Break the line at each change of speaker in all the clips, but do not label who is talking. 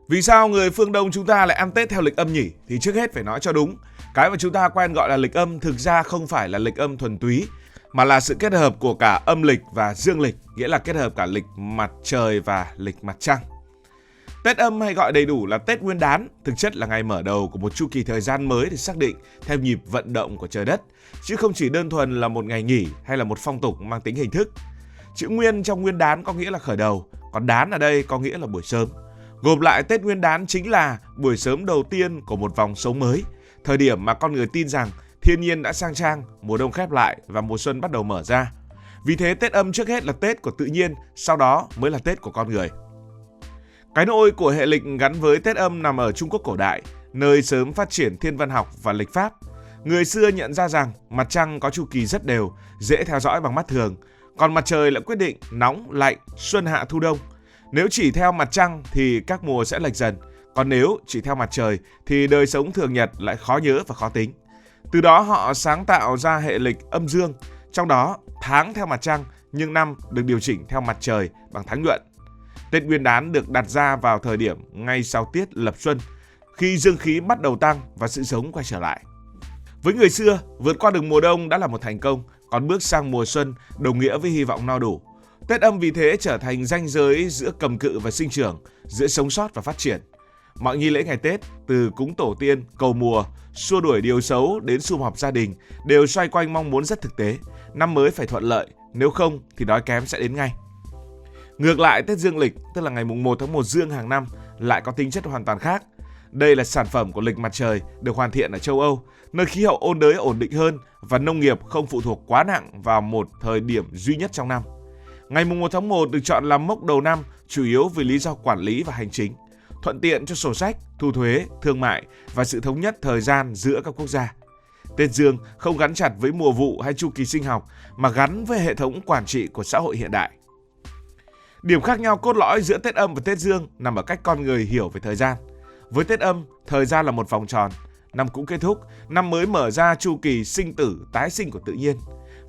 Vì sao người phương Đông chúng ta lại ăn Tết theo lịch âm nhỉ? Thì trước hết phải nói cho đúng. Cái mà chúng ta quen gọi là lịch âm thực ra không phải là lịch âm thuần túy, mà là sự kết hợp của cả âm lịch và dương lịch, nghĩa là kết hợp cả lịch mặt trời và lịch mặt trăng. Tết âm hay gọi đầy đủ là Tết Nguyên đán, thực chất là ngày mở đầu của một chu kỳ thời gian mới được xác định theo nhịp vận động của trời đất, chứ không chỉ đơn thuần là một ngày nghỉ hay là một phong tục mang tính hình thức. Chữ Nguyên trong Nguyên đán có nghĩa là khởi đầu, còn đán ở đây có nghĩa là buổi sớm. Gộp lại, Tết Nguyên đán chính là buổi sớm đầu tiên của một vòng sống mới, thời điểm mà con người tin rằng thiên nhiên đã sang trang, mùa đông khép lại và mùa xuân bắt đầu mở ra. Vì thế Tết âm trước hết là Tết của tự nhiên, sau đó mới là Tết của con người. Cái nôi của hệ lịch gắn với Tết âm nằm ở Trung Quốc cổ đại, nơi sớm phát triển thiên văn học và lịch pháp. Người xưa nhận ra rằng mặt trăng có chu kỳ rất đều, dễ theo dõi bằng mắt thường, còn mặt trời lại quyết định nóng, lạnh, xuân hạ thu đông. Nếu chỉ theo mặt trăng thì các mùa sẽ lệch dần, còn nếu chỉ theo mặt trời thì đời sống thường nhật lại khó nhớ và khó tính. Từ đó họ sáng tạo ra hệ lịch âm dương, trong đó tháng theo mặt trăng nhưng năm được điều chỉnh theo mặt trời bằng tháng nhuận. Tết Nguyên đán được đặt ra vào thời điểm ngay sau tiết lập xuân, khi dương khí bắt đầu tăng và sự sống quay trở lại. Với người xưa, vượt qua được mùa đông đã là một thành công, còn bước sang mùa xuân đồng nghĩa với hy vọng no đủ. Tết âm vì thế trở thành ranh giới giữa cầm cự và sinh trưởng, giữa sống sót và phát triển. Mọi nghi lễ ngày Tết, từ cúng tổ tiên, cầu mùa, xua đuổi điều xấu đến sum họp gia đình, đều xoay quanh mong muốn rất thực tế, năm mới phải thuận lợi, nếu không thì đói kém sẽ đến ngay. Ngược lại, Tết dương lịch, tức là ngày mùng 1 tháng 1 dương hàng năm, lại có tính chất hoàn toàn khác. Đây là sản phẩm của lịch mặt trời được hoàn thiện ở châu Âu, nơi khí hậu ôn đới ổn định hơn và nông nghiệp không phụ thuộc quá nặng vào một thời điểm duy nhất trong năm. Ngày mùng 1 tháng 1 được chọn làm mốc đầu năm chủ yếu vì lý do quản lý và hành chính, thuận tiện cho sổ sách, thu thuế, thương mại và sự thống nhất thời gian giữa các quốc gia. Tết dương không gắn chặt với mùa vụ hay chu kỳ sinh học mà gắn với hệ thống quản trị của xã hội hiện đại. Điểm khác nhau cốt lõi giữa Tết âm và Tết dương nằm ở cách con người hiểu về thời gian. Với Tết âm, thời gian là một vòng tròn, năm cũ kết thúc, năm mới mở ra chu kỳ sinh tử, tái sinh của tự nhiên.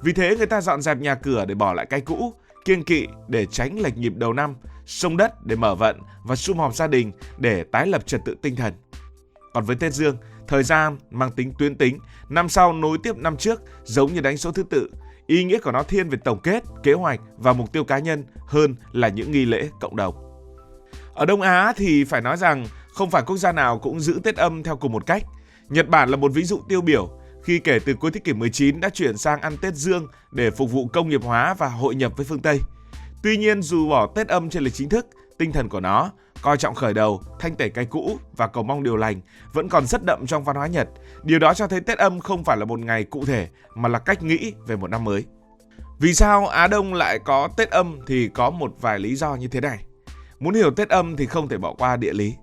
Vì thế người ta dọn dẹp nhà cửa để bỏ lại cái cũ, kiêng kỵ để tránh lệch nhịp đầu năm, xông đất để mở vận và sum họp gia đình để tái lập trật tự tinh thần. Còn với Tết dương, thời gian mang tính tuyến tính, năm sau nối tiếp năm trước giống như đánh số thứ tự. Ý nghĩa của nó thiên về tổng kết, kế hoạch và mục tiêu cá nhân hơn là những nghi lễ cộng đồng. Ở Đông Á thì phải nói rằng không phải quốc gia nào cũng giữ Tết âm theo cùng một cách. Nhật Bản là một ví dụ tiêu biểu khi kể từ cuối thế kỷ 19 đã chuyển sang ăn Tết dương để phục vụ công nghiệp hóa và hội nhập với phương Tây. Tuy nhiên, dù bỏ Tết âm trên lịch chính thức, tinh thần của nó, coi trọng khởi đầu, thanh tẩy cái cũ và cầu mong điều lành vẫn còn rất đậm trong văn hóa Nhật. Điều đó cho thấy Tết âm không phải là một ngày cụ thể mà là cách nghĩ về một năm mới. Vì sao Á Đông lại có Tết âm thì có một vài lý do như thế này. Muốn hiểu Tết âm thì không thể bỏ qua địa lý.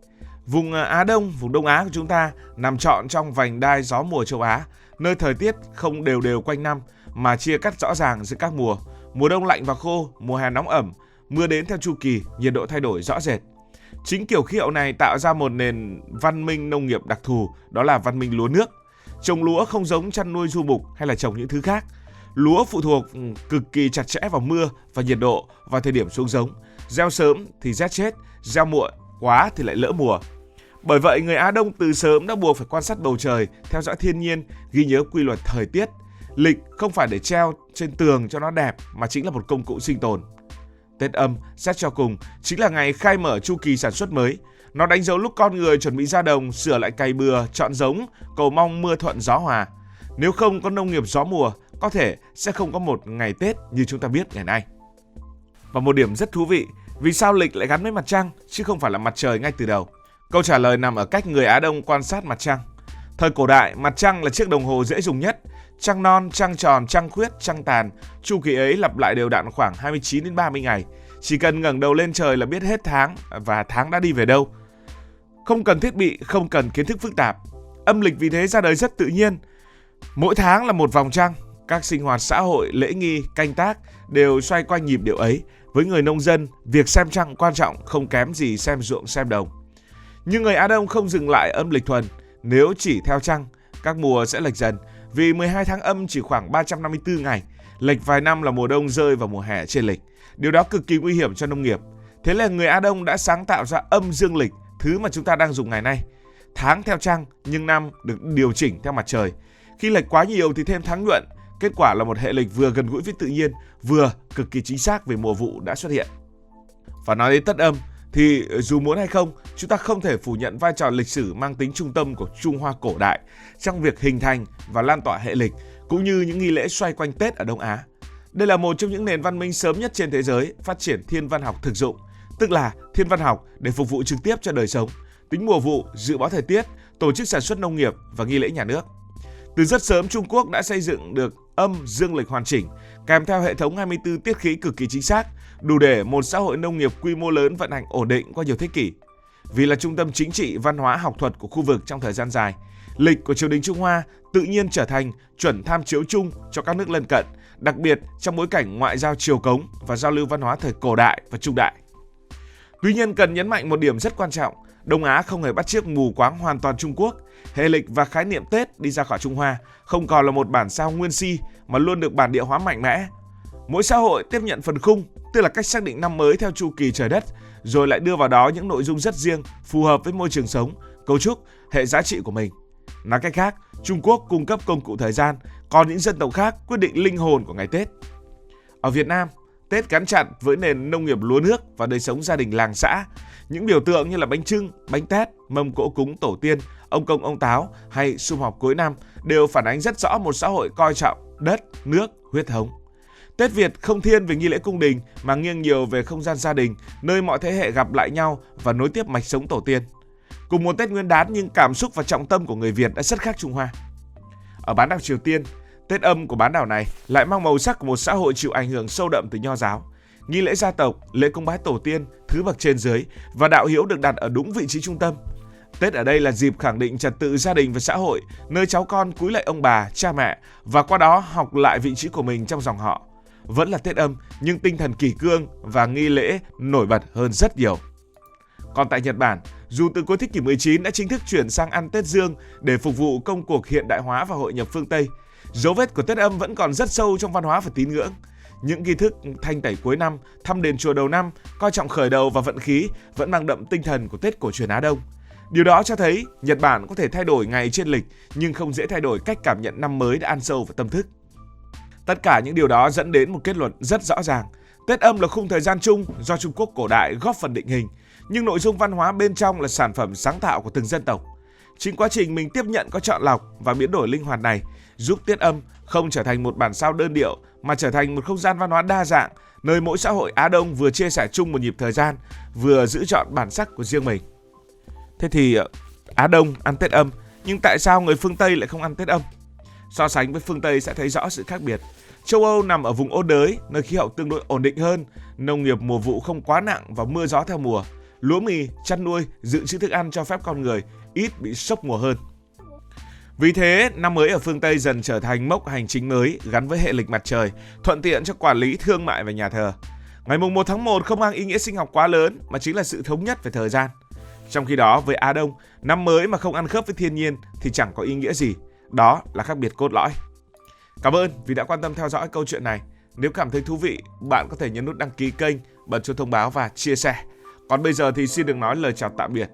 Vùng Á Đông, vùng Đông Á của chúng ta nằm trọn trong vành đai gió mùa châu Á, nơi thời tiết không đều đều quanh năm mà chia cắt rõ ràng giữa các mùa. Mùa đông lạnh và khô, mùa hè nóng ẩm, mưa đến theo chu kỳ, nhiệt độ thay đổi rõ rệt. Chính kiểu khí hậu này tạo ra một nền văn minh nông nghiệp đặc thù, đó là văn minh lúa nước. Trồng lúa không giống chăn nuôi du mục hay là trồng những thứ khác. Lúa phụ thuộc cực kỳ chặt chẽ vào mưa và nhiệt độ vào thời điểm xuống giống. Gieo sớm thì rét chết, gieo muộn quá thì lại lỡ mùa. Bởi vậy, người Á Đông từ sớm đã buộc phải quan sát bầu trời, theo dõi thiên nhiên, ghi nhớ quy luật thời tiết. Lịch không phải để treo trên tường cho nó đẹp mà chính là một công cụ sinh tồn. Tết âm, xét cho cùng, chính là ngày khai mở chu kỳ sản xuất mới. Nó đánh dấu lúc con người chuẩn bị ra đồng, sửa lại cày bừa, chọn giống, cầu mong mưa thuận gió hòa. Nếu không có nông nghiệp gió mùa, có thể sẽ không có một ngày Tết như chúng ta biết ngày nay. Và một điểm rất thú vị, vì sao lịch lại gắn với mặt trăng chứ không phải là mặt trời ngay từ đầu? Câu trả lời nằm ở cách người Á Đông quan sát mặt trăng. Thời cổ đại, mặt trăng là chiếc đồng hồ dễ dùng nhất. Trăng non, trăng tròn, trăng khuyết, trăng tàn, chu kỳ ấy lặp lại đều đặn khoảng 29 đến 30 ngày. Chỉ cần ngẩng đầu lên trời là biết hết tháng và tháng đã đi về đâu. Không cần thiết bị, không cần kiến thức phức tạp. Âm lịch vì thế ra đời rất tự nhiên. Mỗi tháng là một vòng trăng. Các sinh hoạt xã hội, lễ nghi, canh tác đều xoay quanh nhịp điệu ấy. Với người nông dân, việc xem trăng quan trọng không kém gì xem ruộng xem đồng. Nhưng người Á Đông không dừng lại âm lịch thuần. Nếu chỉ theo trăng, các mùa sẽ lệch dần. Vì 12 tháng âm chỉ khoảng 354 ngày, lệch vài năm là mùa đông rơi vào mùa hè trên lịch. Điều đó cực kỳ nguy hiểm cho nông nghiệp. Thế là người Á Đông đã sáng tạo ra âm dương lịch, thứ mà chúng ta đang dùng ngày nay. Tháng theo trăng nhưng năm được điều chỉnh theo mặt trời. Khi lệch quá nhiều thì thêm tháng nhuận. Kết quả là một hệ lịch vừa gần gũi với tự nhiên, vừa cực kỳ chính xác về mùa vụ đã xuất hiện. Và nói đến Tất Âm thì dù muốn hay không, chúng ta không thể phủ nhận vai trò lịch sử mang tính trung tâm của Trung Hoa cổ đại trong việc hình thành và lan tỏa hệ lịch, cũng như những nghi lễ xoay quanh Tết ở Đông Á. Đây là một trong những nền văn minh sớm nhất trên thế giới phát triển thiên văn học thực dụng, tức là thiên văn học để phục vụ trực tiếp cho đời sống, tính mùa vụ, dự báo thời tiết, tổ chức sản xuất nông nghiệp và nghi lễ nhà nước. Từ rất sớm, Trung Quốc đã xây dựng được âm dương lịch hoàn chỉnh, kèm theo hệ thống 24 tiết khí cực kỳ chính xác, đủ để một xã hội nông nghiệp quy mô lớn vận hành ổn định qua nhiều thế kỷ. Vì là trung tâm chính trị, văn hóa, học thuật của khu vực trong thời gian dài, lịch của triều đình Trung Hoa tự nhiên trở thành chuẩn tham chiếu chung cho các nước lân cận, đặc biệt trong bối cảnh ngoại giao triều cống và giao lưu văn hóa thời cổ đại và trung đại. Tuy nhiên, cần nhấn mạnh một điểm rất quan trọng, Đông Á không hề bắt chước mù quáng hoàn toàn Trung Quốc. Hệ lịch và khái niệm Tết đi ra khỏi Trung Hoa không còn là một bản sao nguyên si mà luôn được bản địa hóa mạnh mẽ. Mỗi xã hội tiếp nhận phần khung, tức là cách xác định năm mới theo chu kỳ trời đất, rồi lại đưa vào đó những nội dung rất riêng, phù hợp với môi trường sống, cấu trúc, hệ giá trị của mình. Nói cách khác, Trung Quốc cung cấp công cụ thời gian, còn những dân tộc khác quyết định linh hồn của ngày Tết. Ở Việt Nam, Tết gắn chặt với nền nông nghiệp lúa nước và đời sống gia đình làng xã. Những biểu tượng như là bánh chưng, bánh tét, mâm cỗ cúng tổ tiên, ông công ông táo hay sum họp cuối năm đều phản ánh rất rõ một xã hội coi trọng đất, nước, huyết thống. Tết Việt không thiên về nghi lễ cung đình mà nghiêng nhiều về không gian gia đình, nơi mọi thế hệ gặp lại nhau và nối tiếp mạch sống tổ tiên. Cùng một Tết Nguyên đán nhưng cảm xúc và trọng tâm của người Việt đã rất khác Trung Hoa. Ở bán đảo Triều Tiên, Tết Âm của bán đảo này lại mang màu sắc của một xã hội chịu ảnh hưởng sâu đậm từ Nho giáo. Nghi lễ gia tộc, lễ cúng bái tổ tiên, thứ bậc trên dưới và đạo hiếu được đặt ở đúng vị trí trung tâm. Tết ở đây là dịp khẳng định trật tự gia đình và xã hội, nơi cháu con cúi lạy ông bà, cha mẹ và qua đó học lại vị trí của mình trong dòng họ. Vẫn là Tết Âm nhưng tinh thần kỷ cương và nghi lễ nổi bật hơn rất nhiều. Còn tại Nhật Bản, dù từ cuối thế kỷ 19 đã chính thức chuyển sang ăn Tết Dương để phục vụ công cuộc hiện đại hóa và hội nhập phương Tây, dấu vết của Tết Âm vẫn còn rất sâu trong văn hóa và tín ngưỡng. Những nghi thức thanh tẩy cuối năm, thăm đền chùa đầu năm, coi trọng khởi đầu và vận khí vẫn mang đậm tinh thần của Tết cổ truyền Á Đông. Điều đó cho thấy Nhật Bản có thể thay đổi ngày trên lịch nhưng không dễ thay đổi cách cảm nhận năm mới đã ăn sâu vào tâm thức. Tất cả những điều đó dẫn đến một kết luận rất rõ ràng. Tết Âm là khung thời gian chung do Trung Quốc cổ đại góp phần định hình, nhưng nội dung văn hóa bên trong là sản phẩm sáng tạo của từng dân tộc. Chính quá trình mình tiếp nhận có chọn lọc và biến đổi linh hoạt này giúp Tết Âm không trở thành một bản sao đơn điệu mà trở thành một không gian văn hóa đa dạng, nơi mỗi xã hội Á Đông vừa chia sẻ chung một nhịp thời gian, vừa giữ chọn bản sắc của riêng mình. Thế thì Á Đông ăn Tết Âm, nhưng tại sao người phương Tây lại không ăn Tết Âm? So sánh với phương Tây sẽ thấy rõ sự khác biệt. Châu Âu nằm ở vùng ôn đới, nơi khí hậu tương đối ổn định hơn, nông nghiệp mùa vụ không quá nặng và mưa gió theo mùa. Lúa mì, chăn nuôi, dự trữ thức ăn cho phép con người ít bị sốc mùa hơn. Vì thế, năm mới ở phương Tây dần trở thành mốc hành chính mới gắn với hệ lịch mặt trời, thuận tiện cho quản lý thương mại và nhà thờ. Ngày mùng 1 tháng 1 không mang ý nghĩa sinh học quá lớn mà chính là sự thống nhất về thời gian. Trong khi đó, với Á Đông, năm mới mà không ăn khớp với thiên nhiên thì chẳng có ý nghĩa gì. Đó là khác biệt cốt lõi. Cảm ơn vì đã quan tâm theo dõi câu chuyện này. Nếu cảm thấy thú vị, bạn có thể nhấn nút đăng ký kênh, bật chuông thông báo và chia sẻ. Còn bây giờ thì xin được nói lời chào tạm biệt.